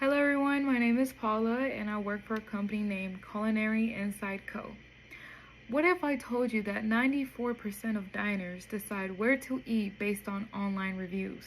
Hello everyone, my name is Paula and I work for a company named Culinary Inside Co. What if I told you that 94% of diners decide where to eat based on online reviews?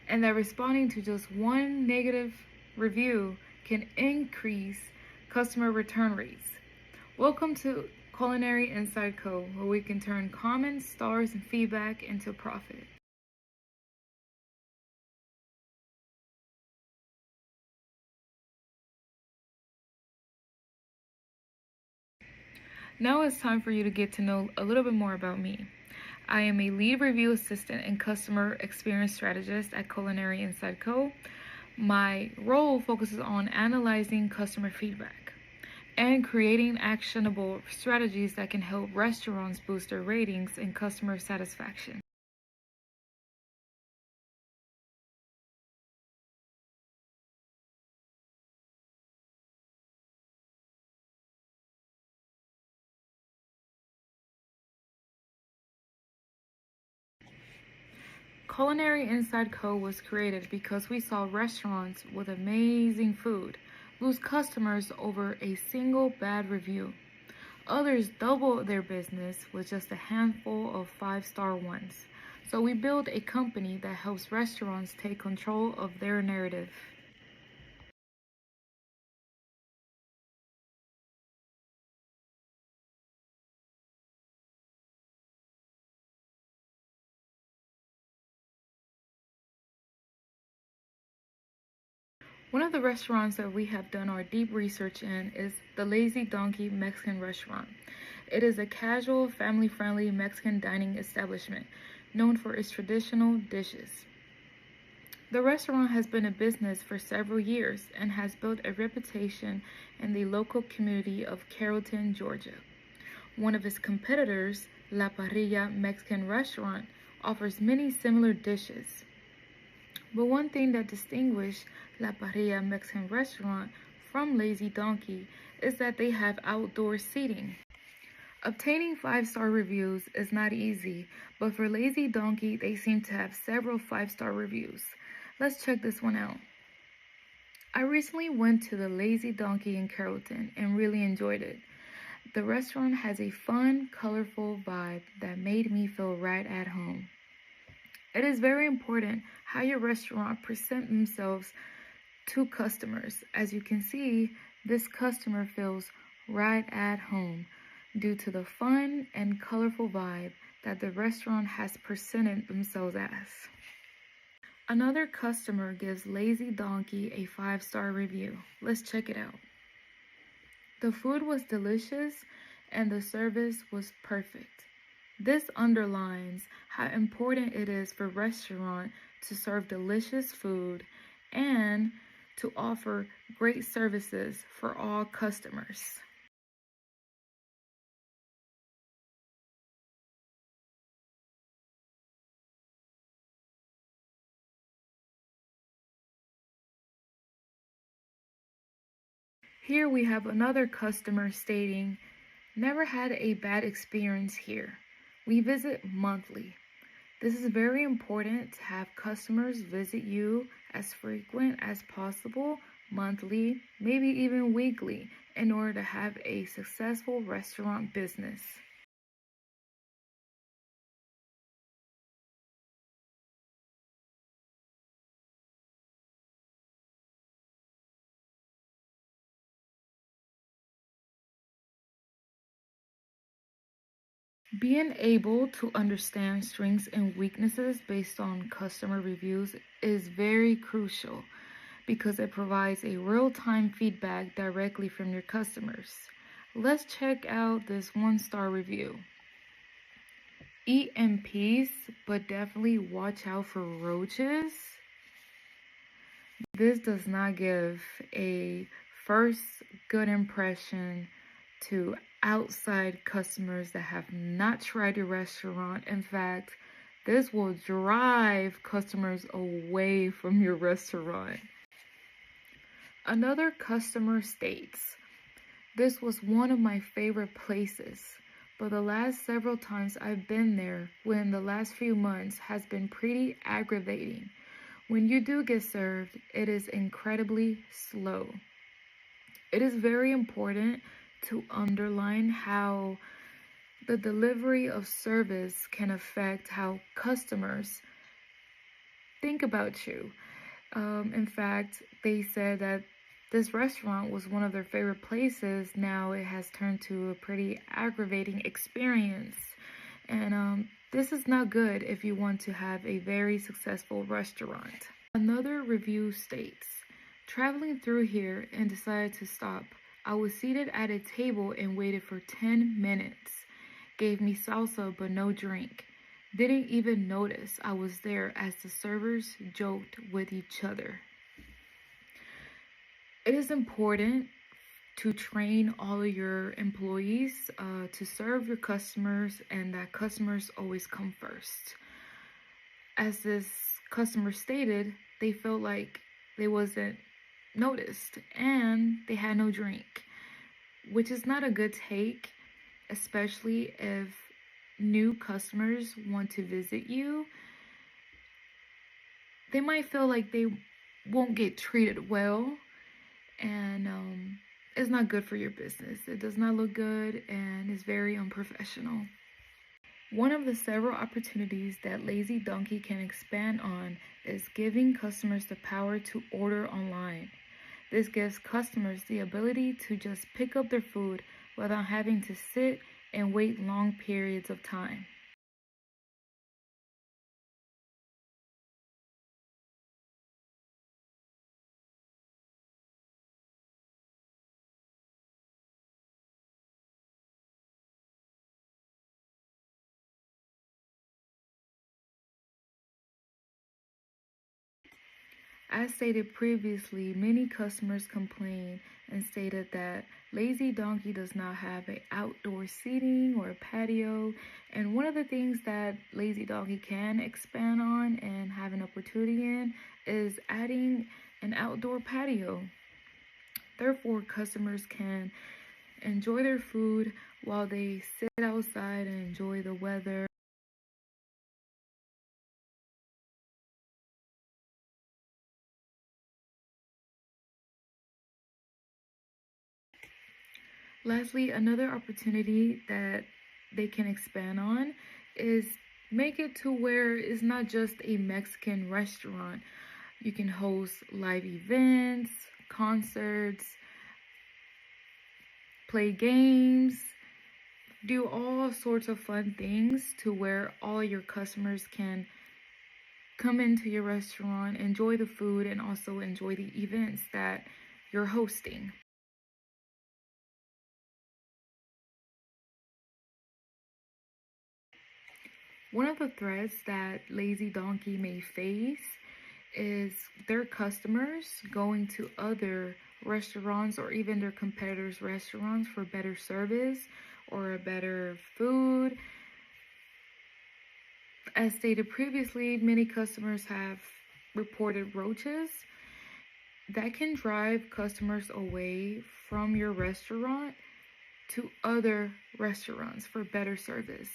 And that responding to just one negative review can increase customer return rates. Welcome to Culinary Inside Co, where we can turn comments, stars, and feedback into profit. Now it's time for you to get to know a little bit more about me. I am a lead review assistant and customer experience strategist at Culinary Inside Co. My role focuses on analyzing customer feedback and creating actionable strategies that can help restaurants boost their ratings and customer satisfaction. Culinary Inside Co. was created because we saw restaurants with amazing food lose customers over a single bad review. Others double their business with just a handful of five-star ones. So we build a company that helps restaurants take control of their narrative. One of the restaurants that we have done our deep research in is the Lazy Donkey Mexican restaurant. It is a casual, family-friendly Mexican dining establishment known for its traditional dishes. The restaurant has been in business for several years and has built a reputation in the local community of Carrollton, Georgia. One of its competitors, La Parrilla Mexican restaurant, offers many similar dishes. But one thing that distinguishes La Parrilla Mexican restaurant from Lazy Donkey is that they have outdoor seating. Obtaining five-star reviews is not easy, but for Lazy Donkey, they seem to have several five-star reviews. Let's check this one out. I recently went to the Lazy Donkey in Carrollton and really enjoyed it. The restaurant has a fun, colorful vibe that made me feel right at home. It is very important how your restaurant present themselves to customers. As you can see, this customer feels right at home due to the fun and colorful vibe that the restaurant has presented themselves as. Another customer gives Lazy Donkey a five-star review. Let's check it out. The food was delicious and the service was perfect. This underlines how important it is for restaurants to serve delicious food and to offer great services for all customers. Here we have another customer stating, "Never had a bad experience here. We visit monthly." This is very important to have customers visit you as frequent as possible, monthly, maybe even weekly, in order to have a successful restaurant business. Being able to understand strengths and weaknesses based on customer reviews is very crucial because it provides a real-time feedback directly from your customers. Let's check out this one-star review. Eat in peace, but definitely watch out for roaches. This does not give a first good impression to outside customers that have not tried your restaurant. In fact, this will drive customers away from your restaurant. Another customer states, "This was one of my favorite places, but the last several times I've been there within the last few months has been pretty aggravating. When you do get served, it is incredibly slow. It is very important to underline how the delivery of service can affect how customers think about you. In fact, they said that this restaurant was one of their favorite places. Now it has turned to a pretty aggravating experience. And this is not good if you want to have a very successful restaurant. Another review states, traveling through here and decided to stop. I was seated at a table and waited for 10 minutes. Gave me salsa but no drink. Didn't even notice I was there as the servers joked with each other. It is important to train all of your employees to serve your customers and that customers always come first. As this customer stated, they felt like they wasn't noticed and they had no drink, which is not a good take, especially if new customers want to visit you. They might feel like they won't get treated well, and it's not good for your business. It does not look good and is very unprofessional. One of the several opportunities that Lazy Donkey can expand on is giving customers the power to order online. This gives customers the ability to just pick up their food without having to sit and wait long periods of time. As stated previously, many customers complained and stated that Lazy Donkey does not have an outdoor seating or a patio. And one of the things that Lazy Donkey can expand on and have an opportunity in is adding an outdoor patio. Therefore, customers can enjoy their food while they sit outside and enjoy the weather. Lastly, another opportunity that they can expand on is make it to where it's not just a Mexican restaurant. You can host live events, concerts, play games, do all sorts of fun things to where all your customers can come into your restaurant, enjoy the food, and also enjoy the events that you're hosting. One of the threats that Lazy Donkey may face is their customers going to other restaurants or even their competitors' restaurants for better service or a better food. As stated previously, many customers have reported roaches that can drive customers away from your restaurant to other restaurants for better service.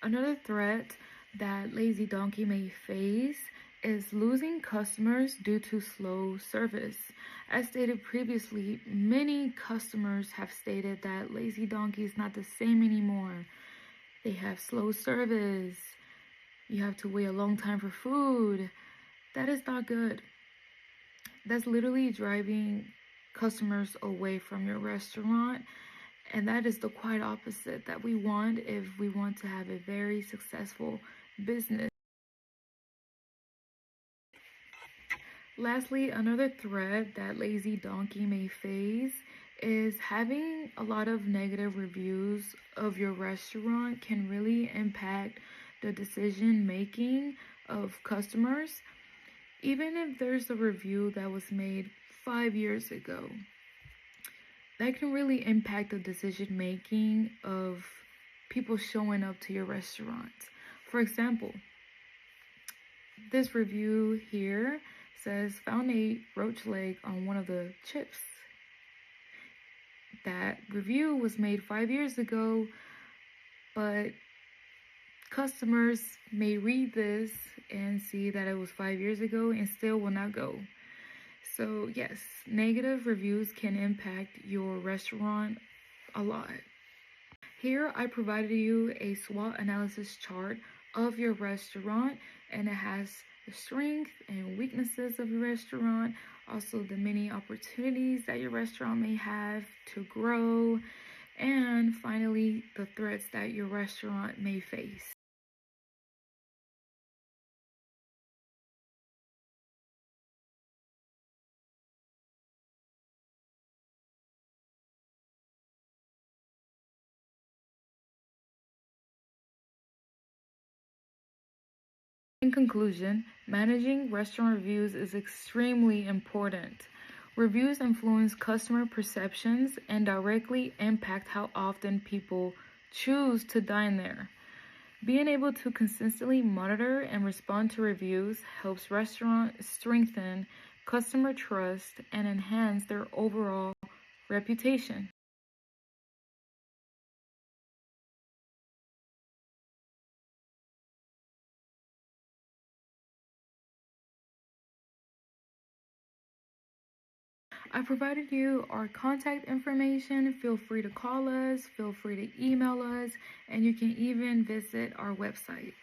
Another threat that Lazy Donkey may face is losing customers due to slow service. As stated previously, many customers have stated that Lazy Donkey is not the same anymore. They have slow service. You have to wait a long time for food. That is not good. That's literally driving customers away from your restaurant. And that is the quite opposite that we want if we want to have a very successful business. Lastly, another threat that Lazy Donkey may face is having a lot of negative reviews of your restaurant can really impact the decision making of customers, even if there's a review that was made 5 years ago. That can really impact the decision making of people showing up to your restaurant. For example, this review here says found a roach leg on one of the chips. That review was made 5 years ago, but customers may read this and see that it was 5 years ago and still will not go. So, yes, negative reviews can impact your restaurant a lot. Here, I provided you a SWOT analysis chart of your restaurant, and it has the strengths and weaknesses of your restaurant, also the many opportunities that your restaurant may have to grow, and finally, the threats that your restaurant may face. In conclusion, managing restaurant reviews is extremely important. Reviews influence customer perceptions and directly impact how often people choose to dine there. Being able to consistently monitor and respond to reviews helps restaurants strengthen customer trust and enhance their overall reputation. I provided you our contact information. Feel free to call us, feel free to email us, and you can even visit our website.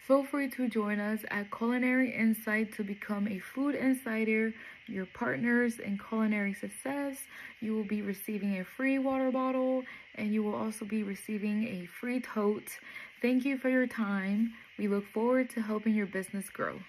Feel free to join us at Culinary Insight to become a food insider, your partners in culinary success. You will be receiving a free water bottle and you will also be receiving a free tote. Thank you for your time. We look forward to helping your business grow.